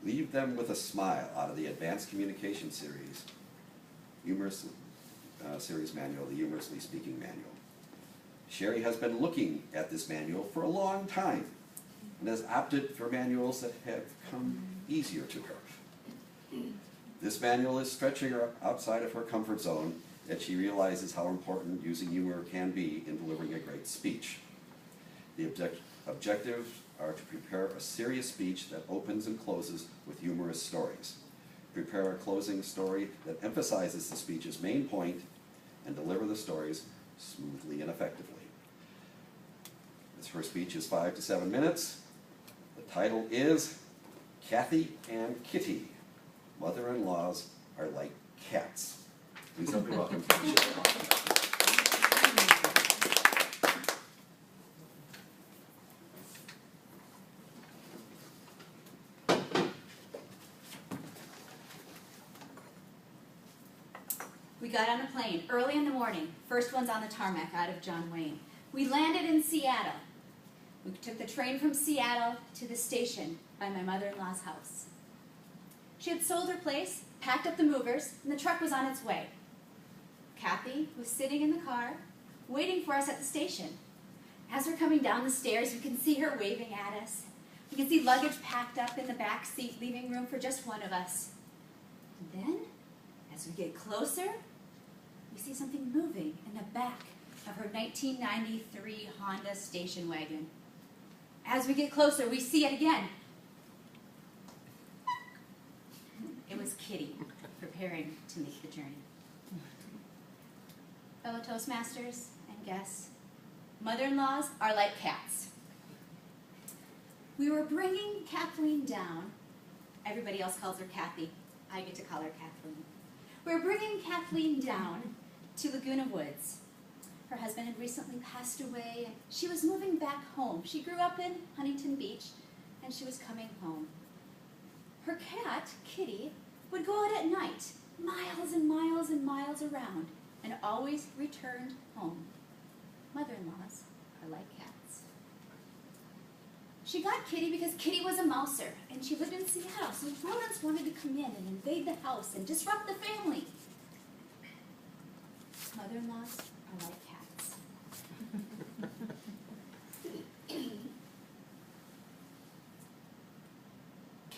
Leave them with a smile out of the Advanced Communication Series, Humorous Series Manual, the Humorously Speaking Manual. Sherry has been looking at this manual for a long time and has opted for manuals that have come easier to her. This manual is stretching her outside of her comfort zone, yet she realizes how important using humor can be in delivering a great speech. The objectives are to prepare a serious speech that opens and closes with humorous stories. Prepare a closing story that emphasizes the speech's main point and deliver the stories smoothly and effectively. Her speech is 5 to 7 minutes. The title is Kathy and Kitty, Mother-in-Laws Are Like Cats. Please help me welcome Sherry. We got on a plane early in the morning. First one's on the tarmac out of John Wayne. We landed in Seattle. We took the train from Seattle to the station by my mother-in-law's house. She had sold her place, packed up the movers, and the truck was on its way. Kathy was sitting in the car, waiting for us at the station. As we're coming down the stairs, we can see her waving at us. We can see luggage packed up in the back seat, leaving room for just one of us. And then, as we get closer, we see something moving in the back of her 1993 Honda station wagon. As we get closer, we see it again. It was Kitty, preparing to make the journey. Fellow Toastmasters and guests, mother-in-laws are like cats. We were bringing Kathleen down. Everybody else calls her Kathy. I get to call her Kathleen. We were bringing Kathleen down to Laguna Woods. Her husband had recently passed away, and she was moving back home. She grew up in Huntington Beach, and she was coming home. Her cat, Kitty, would go out at night, miles and miles and miles around, and always returned home. Mother-in-laws are like cats. She got Kitty because Kitty was a mouser, and she lived in Seattle, so rodents wanted to come in and invade the house and disrupt the family. Mother-in-laws are like cats.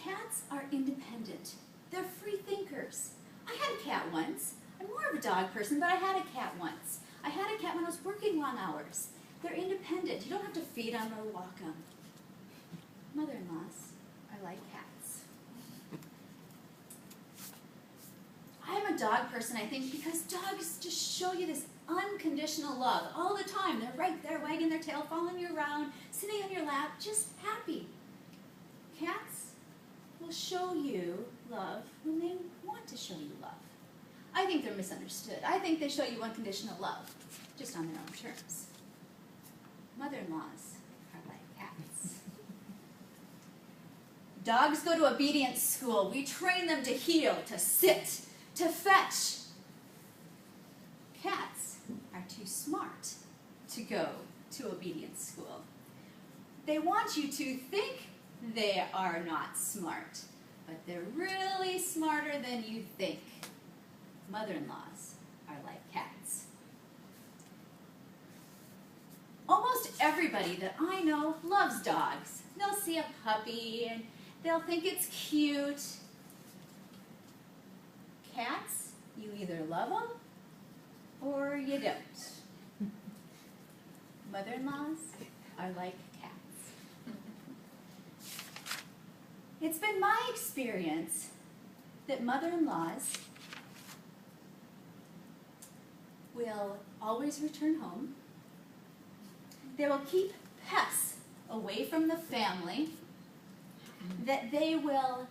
Cats are independent. They're free thinkers. I had a cat once. I'm more of a dog person, but I had a cat once. I had a cat when I was working long hours. They're independent. You don't have to feed them or walk them. Mother-in-laws are like cats. I'm a dog person, I think, because dogs just show you this unconditional love all the time. They're right there, wagging their tail, following you around, sitting on your lap, just happy. Cats will show you love when they want to show you love. I think they're misunderstood. I think they show you unconditional love, just on their own terms. Mother-in-laws are like cats. Dogs go to obedience school. We train them to heel, to sit, to fetch. Cats are too smart to go to obedience school. They want you to think they are not smart, but they're really smarter than you think. Mother-in-laws are like cats. Almost everybody that I know loves dogs. They'll see a puppy and they'll think it's cute. Cats, you either love them or you don't. Mother-in-laws are like cats. It's been my experience that mother-in-laws will always return home. They will keep pests away from the family. That they will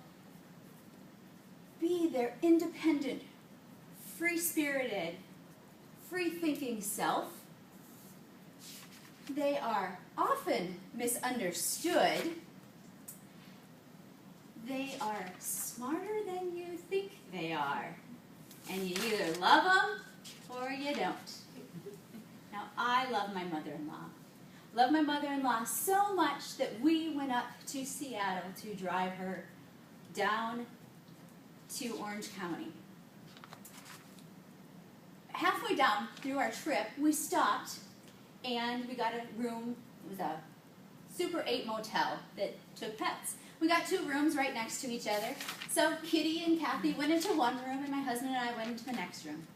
be their independent, free-spirited, free-thinking self. They are often misunderstood. They are smarter than you think they are. And you either love them or you don't. Now, I love my mother-in-law. Love my mother-in-law so much that we went up to Seattle to drive her down to Orange County. Halfway down through our trip, we stopped and we got a room. It was a Super 8 motel that took pets. We got 2 rooms right next to each other. So Kitty and Kathy went into one room and my husband and I went into the next room.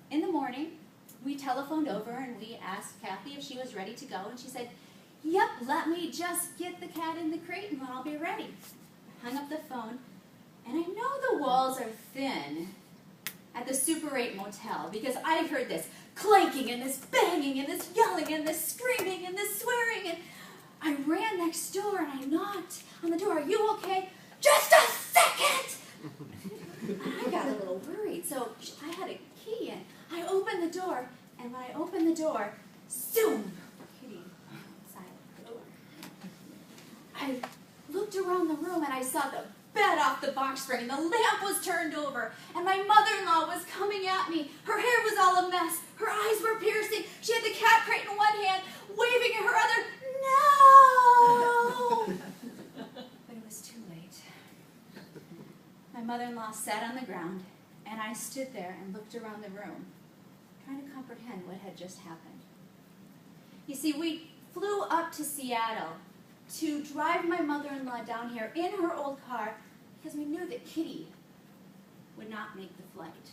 In the morning, we telephoned over and we asked Kathy if she was ready to go, and she said, "Yep, let me just get the cat in the crate and I'll be ready." I hung up the phone, and I know the walls are thin at the Super 8 motel because I heard this clanking and this banging and this yelling and this screaming and this swearing, and I ran next door and I knocked on the door. "Are you okay?" "Just a second!" I got a little worried, so I had a key and I opened the door, and when I opened the door, zoom, Kitty outside the door. I looked around the room and I saw the bed off the box spring, and the lamp was turned over, and my mother-in-law was coming at me. Her hair was all a mess. Her eyes were piercing. She had the cat crate in one hand, waving at her other, "No!" But it was too late. My mother-in-law sat on the ground, and I stood there and looked around the room, trying to comprehend what had just happened. You see, we flew up to Seattle to drive my mother-in-law down here in her old car because we knew that Kitty would not make the flight.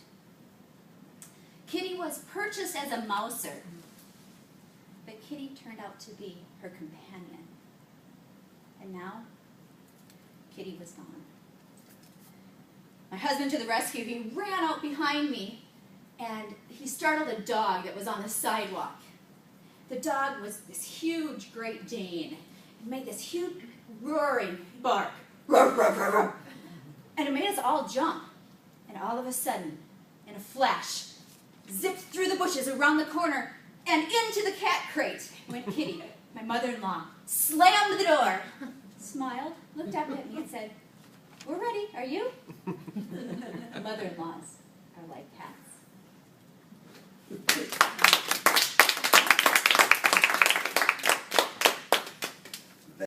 Kitty was purchased as a mouser, but Kitty turned out to be her companion. And now, Kitty was gone. My husband to the rescue, he ran out behind me and he startled a dog that was on the sidewalk. The dog was this huge Great Dane. It made this huge roaring bark. Roar, roar, roar, roar. And it made us all jump. And all of a sudden, in a flash, zipped through the bushes around the corner and into the cat crate went Kitty, my mother-in-law, slammed the door, smiled, looked up at me and said, "We're ready, are you?" Mother-in-laws are like cats.